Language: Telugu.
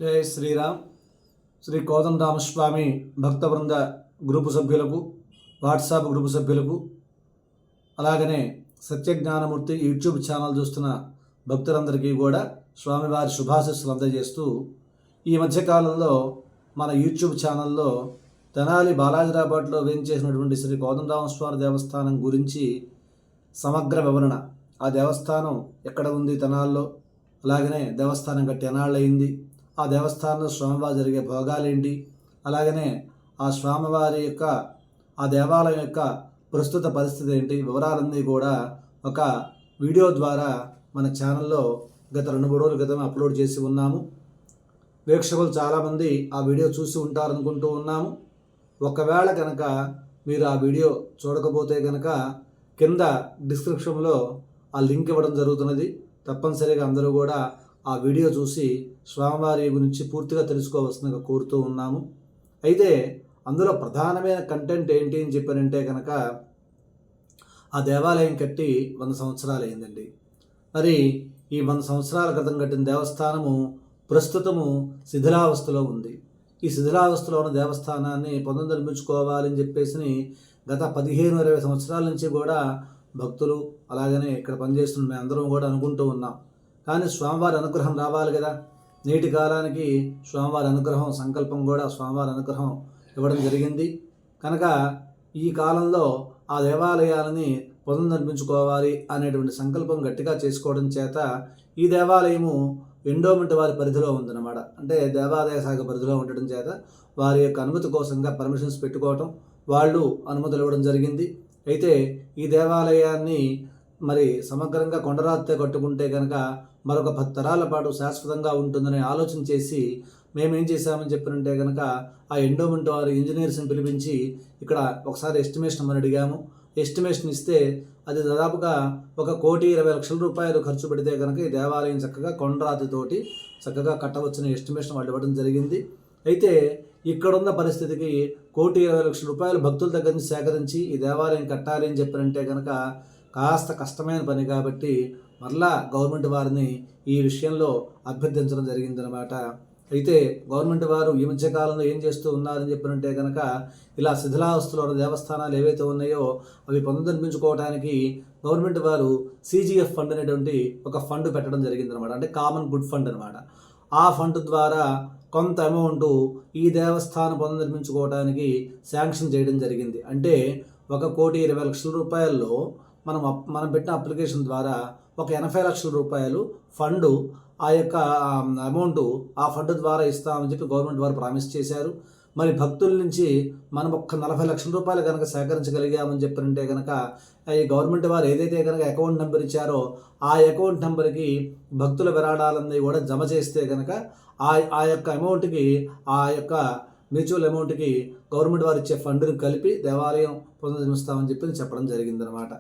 జై శ్రీరామ్. శ్రీ కోదండరామస్వామి భక్త బృంద గ్రూపు సభ్యులకు, వాట్సాప్ గ్రూపు సభ్యులకు, అలాగనే సత్యజ్ఞానమూర్తి యూట్యూబ్ ఛానల్ చూస్తున్న భక్తులందరికీ కూడా స్వామివారి శుభాశీస్సులు అందజేస్తూ, ఈ మధ్యకాలంలో మన యూట్యూబ్ ఛానల్లో తెనాలి బాలాజీరాబాద్లో వేయించేసినటువంటి శ్రీ కోదండరామస్వామి దేవస్థానం గురించి సమగ్ర వివరణ, ఆ దేవస్థానం ఎక్కడ ఉంది తెనాల్లో, అలాగనే దేవస్థానం కట్టి ఎన్నాళ్ళయింది, ఆ దేవస్థానంలో స్వామివారి జరిగే భోగాలేంటి, అలాగనే ఆ స్వామివారి యొక్క ఆ దేవాలయం యొక్క ప్రస్తుత పరిస్థితి ఏంటి, వివరాలన్నీ కూడా ఒక వీడియో ద్వారా మన ఛానల్లో గత 2-3 రోజుల క్రితం అప్లోడ్ చేసి ఉన్నాము. వీక్షకులు చాలామంది ఆ వీడియో చూసి ఉంటారనుకుంటూ ఉన్నాము. ఒకవేళ కనుక మీరు ఆ వీడియో చూడకపోతే కనుక కింద డిస్క్రిప్షన్లో ఆ లింక్ ఇవ్వడం జరుగుతున్నది. తప్పనిసరిగా అందరూ కూడా ఆ వీడియో చూసి స్వామివారి గురించి పూర్తిగా తెలుసుకోవాల్సిందిగా కోరుతూ ఉన్నాము. అయితే అందులో ప్రధానమైన కంటెంట్ ఏంటి అని చెప్పారంటే కనుక, ఆ దేవాలయం కట్టి 100 సంవత్సరాలు అయిందండి. మరి ఈ 100 సంవత్సరాల క్రితం కట్టిన దేవస్థానము ప్రస్తుతము శిథిలావస్థలో ఉంది. ఈ శిథిలావస్థలో ఉన్న దేవస్థానాన్ని పునర్నిర్మించుకోవాలని చెప్పేసి గత 15-20 సంవత్సరాల నుంచి కూడా భక్తులు, అలాగనే ఇక్కడ పనిచేస్తున్న మేము అందరం కూడా అనుకుంటూ ఉన్నాం. కానీ స్వామివారి అనుగ్రహం రావాలి కదా. నేటి కాలానికి స్వామివారి అనుగ్రహం సంకల్పం కూడా స్వామివారి అనుగ్రహం ఇవ్వడం జరిగింది. కనుక ఈ కాలంలో ఆ దేవాలయాలని పునర్నిర్మించుకోవాలి అనేటువంటి సంకల్పం గట్టిగా చేసుకోవడం చేత ఈ దేవాలయము ఎండోమెంట్ వారి పరిధిలో ఉందన్నమాట. అంటే దేవాదాయ శాఖ పరిధిలో ఉండడం చేత వారి యొక్క అనుమతి కోసంగా పర్మిషన్స్ పెట్టుకోవటం, వాళ్ళు అనుమతులు ఇవ్వడం జరిగింది. అయితే ఈ దేవాలయాన్ని మరి సమగ్రంగా కొండరాతితో కట్టుకుంటే కనుక మరొక 10 తరాల పాటు శాశ్వతంగా ఉంటుందని ఆలోచన చేసి మేమేం చేశామని చెప్పినంటే కనుక ఆ ఎండోమెంట్ వారి ఇంజనీర్స్ని పిలిపించి ఇక్కడ ఒకసారి ఎస్టిమేషన్ అని అడిగాము. ఎస్టిమేషన్ ఇస్తే అది దాదాపుగా 1,20,00,000 రూపాయలు ఖర్చు పెడితే కనుక ఈ దేవాలయం చక్కగా కొండరాతితోటి చక్కగా కట్టవచ్చిన ఎస్టిమేషన్ వాళ్ళు ఇవ్వడం జరిగింది. అయితే ఇక్కడున్న పరిస్థితికి 1,20,00,000 రూపాయలు భక్తుల దగ్గర నుంచి సేకరించి ఈ దేవాలయం కట్టాలి అని చెప్పారంటే కనుక కాస్త కష్టమైన పని. కాబట్టి మరలా గవర్నమెంట్ వారిని ఈ విషయంలో అభ్యర్థించడం జరిగిందనమాట. అయితే గవర్నమెంట్ వారు ఈ మధ్యకాలంలో ఏం చేస్తూ ఉన్నారని చెప్పినంటే కనుక, ఇలా శిథిలావస్థలో ఉన్న దేవస్థానాలు ఏవైతే ఉన్నాయో అవి పునరుద్ధరించుకోవడానికి గవర్నమెంట్ వారు CGF ఫండ్ అనేటువంటి ఒక ఫండ్ పెట్టడం జరిగిందనమాట. అంటే కామన్ గుడ్ ఫండ్ అనమాట. ఆ ఫండ్ ద్వారా కొంత అమౌంట్ ఈ దేవస్థానం పునర్నిర్మించుకోవడానికి శాంక్షన్ చేయడం జరిగింది. అంటే 1,20,00,000 రూపాయల్లో మనం పెట్టిన అప్లికేషన్ ద్వారా 80,00,000 రూపాయలు ఫండు, ఆ యొక్క అమౌంట్ ఆ ఫండ్ ద్వారా ఇస్తామని చెప్పి గవర్నమెంట్ వారు ప్రామిస్ చేశారు. మరి భక్తుల నుంచి మనం 40,00,000 రూపాయలు కనుక సేకరించగలిగామని చెప్పారంటే కనుక ఈ గవర్నమెంట్ వారు ఏదైతే కనుక అకౌంట్ నెంబర్ ఇచ్చారో ఆ అకౌంట్ నెంబర్కి భక్తుల విరాళాలన్నీ కూడా జమ చేస్తే కనుక ఆ యొక్క అమౌంట్కి, ఆ యొక్క మ్యూచువల్ అమౌంట్కి గవర్నమెంట్ వారు ఇచ్చే ఫండ్ని కలిపి దేవాలయం పునర్నిర్మిస్తామని చెప్పి చెప్పడం జరిగిందనమాట.